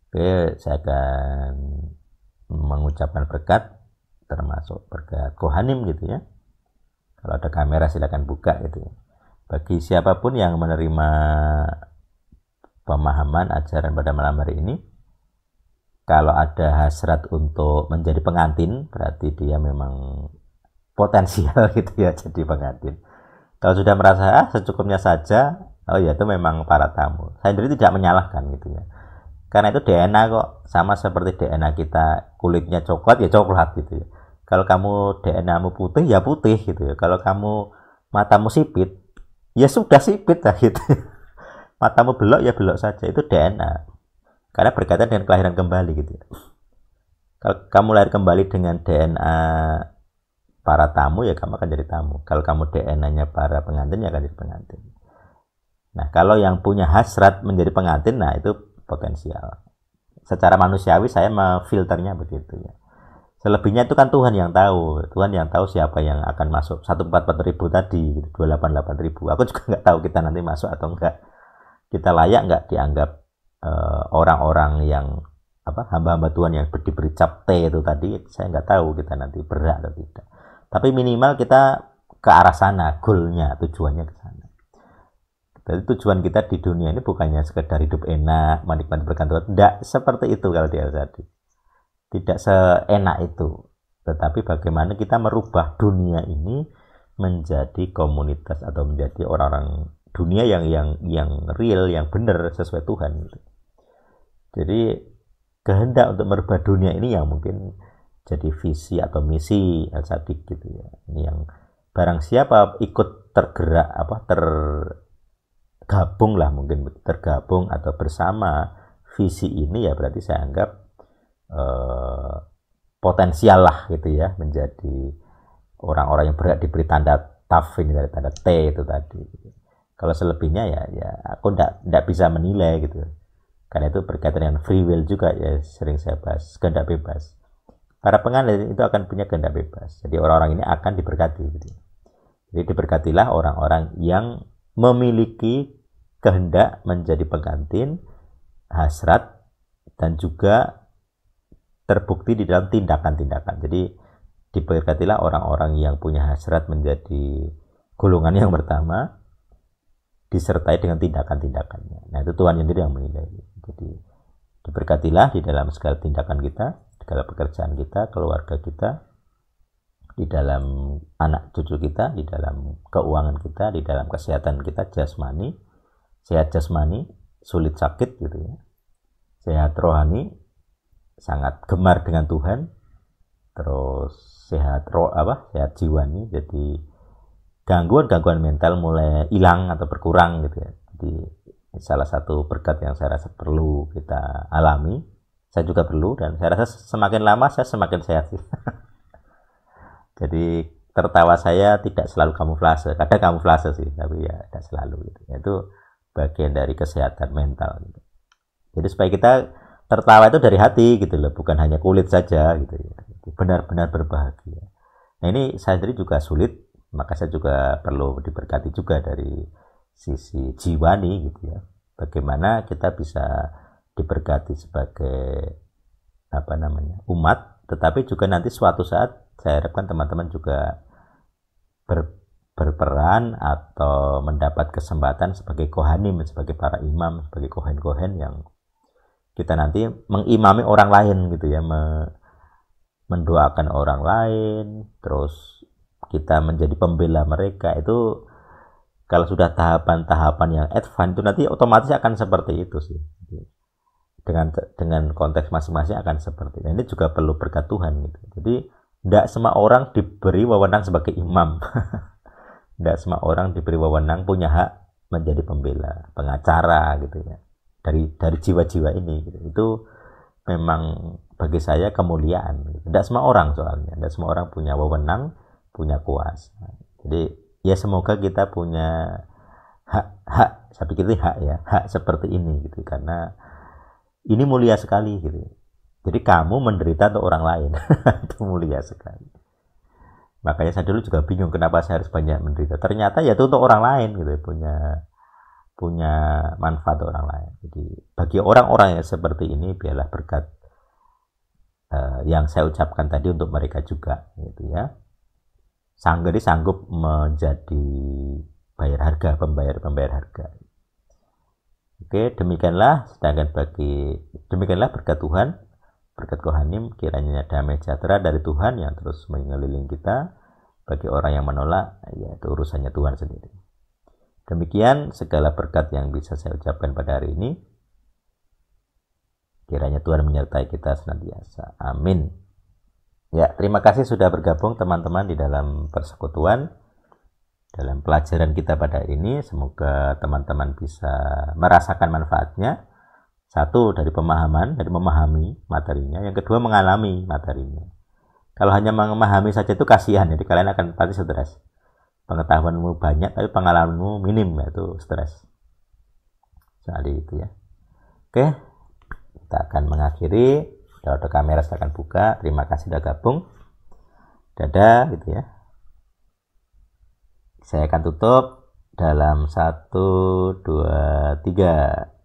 Oke, saya akan mengucapkan berkat, termasuk berkat Kohanim gitu ya. Kalau ada kamera silakan buka gitu ya. Bagi siapapun yang menerima pemahaman ajaran pada malam hari ini, kalau ada hasrat untuk menjadi pengantin, berarti dia memang potensial gitu ya jadi pengantin. Kalau sudah merasa secukupnya saja, oh ya itu memang para tamu. Saya sendiri tidak menyalahkan gitu ya. Karena itu DNA kok, sama seperti DNA kita, kulitnya coklat ya coklat gitu ya. Kalau kamu DNA-mu putih ya putih gitu ya. Kalau kamu matamu sipit ya sudah sipit lah gitu. Matamu belok ya belok saja, itu DNA. Karena berkaitan dengan kelahiran kembali gitu ya. Kalau kamu lahir kembali dengan DNA para tamu ya kamu akan jadi tamu. Kalau kamu DNA-nya para pengantin ya akan jadi pengantin. Nah, kalau yang punya hasrat menjadi pengantin, nah itu potensial. Secara manusiawi saya memfilternya begitu ya. Selebihnya itu kan Tuhan yang tahu. Tuhan yang tahu siapa yang akan masuk 144.000 tadi, 288.000. Aku juga nggak tahu kita nanti masuk atau enggak. Kita layak nggak dianggap orang-orang yang hamba-hamba Tuhan yang diberi cap T itu tadi. Saya nggak tahu kita nanti berhak atau tidak. Tapi minimal kita ke arah sana, goalnya, tujuannya ke sana. Jadi tujuan kita di dunia ini bukannya sekedar hidup enak, menikmati berkat Tuhan. Tidak seperti itu kalau di Al-Zadi. Tidak seenak itu. Tetapi bagaimana kita merubah dunia ini menjadi komunitas atau menjadi orang-orang dunia yang real, yang benar sesuai Tuhan. Jadi kehendak untuk merubah dunia ini yang mungkin jadi visi atau misi Al-Zadi gitu ya. Ini yang barang siapa ikut tergerak tergabung lah mungkin tergabung atau bersama visi ini ya berarti saya anggap potensial lah gitu ya menjadi orang-orang yang berhak diberi tanda taf ini dari tanda T itu tadi. Kalau selebihnya ya aku ndak bisa menilai gitu. Karena itu berkaitan dengan free will juga ya sering saya bahas kehendak bebas. Para pengantin itu akan punya kehendak bebas. Jadi orang-orang ini akan diberkati gitu. Jadi diberkatilah orang-orang yang memiliki kehendak menjadi pengantin, hasrat, dan juga terbukti di dalam tindakan-tindakan. Jadi diberkatilah orang-orang yang punya hasrat menjadi golongan yang pertama, disertai dengan tindakan-tindakannya. Nah itu Tuhan sendiri yang menilai. Jadi diberkatilah di dalam segala tindakan kita, di dalam pekerjaan kita, keluarga kita, di dalam anak cucu kita, di dalam keuangan kita, di dalam kesehatan kita jasmani, sehat jasmani, sulit sakit gitu ya. Sehat rohani, sangat gemar dengan Tuhan, terus sehat sehat jiwani, jadi gangguan-gangguan mental mulai hilang atau berkurang gitu ya. Jadi salah satu berkat yang saya rasa perlu kita alami, saya juga perlu, dan saya rasa semakin lama saya semakin sehat sih. Jadi tertawa saya tidak selalu kamuflase, kadang kamuflase sih, tapi ya tidak selalu gitu. Itu bagian dari kesehatan mental gitu. Jadi supaya kita tertawa itu dari hati gitu loh, bukan hanya kulit saja gitu ya. Benar-benar berbahagia. Nah ini saya sendiri juga sulit, maka saya juga perlu diberkati juga dari sisi jiwani gitu ya. Bagaimana kita bisa diberkati sebagai umat, tetapi juga nanti suatu saat saya harapkan teman-teman juga berperan atau mendapat kesempatan sebagai kohanim, sebagai para imam, sebagai kohen-kohen yang kita nanti mengimami orang lain gitu ya, mendoakan orang lain, terus kita menjadi pembela mereka. Itu kalau sudah tahapan-tahapan yang advance itu nanti otomatis akan seperti itu sih. Dengan konteks masing-masing akan seperti itu. Ini juga perlu berkat Tuhan gitu. Jadi tidak semua orang diberi wewenang sebagai imam. Tidak semua orang diberi wewenang punya hak menjadi pembela, pengacara gitu ya. Dari jiwa-jiwa ini gitu. Itu memang bagi saya kemuliaan gitu. Tidak semua orang soalnya, tidak semua orang punya wewenang, punya kuasa. Jadi ya semoga kita punya hak, saya pikir itu hak seperti ini gitu, karena ini mulia sekali gitu. Jadi kamu menderita untuk orang lain. Itu mulia sekali. Makanya saya dulu juga bingung kenapa saya harus banyak menderita. Ternyata ya itu untuk orang lain gitu, punya punya manfaat orang lain. Jadi bagi orang-orang yang seperti ini, biarlah berkat yang saya ucapkan tadi untuk mereka juga, gitu ya. Sanggup menjadi pembayar harga. Oke, demikianlah berkat Tuhan, berkat Kohanim, kiranya damai sejahtera dari Tuhan yang terus mengelilingi kita. Bagi orang yang menolak, ya itu urusannya Tuhan sendiri. Demikian segala berkat yang bisa saya ucapkan pada hari ini. Kiranya Tuhan menyertai kita senantiasa. Amin. Ya, terima kasih sudah bergabung teman-teman di dalam persekutuan, dalam pelajaran kita pada hari ini. Semoga teman-teman bisa merasakan manfaatnya. Satu, dari memahami materinya. Yang kedua, mengalami materinya. Kalau hanya memahami saja itu kasihan, jadi kalian akan pasti stres. Pengetahuanmu banyak tapi pengalamanmu minim, itu stres. Soal itu ya. Oke, kita akan mengakhiri. Kalau kamera saya akan buka. Terima kasih sudah gabung. Dadah gitu ya. Saya akan tutup dalam 1, 2, 3.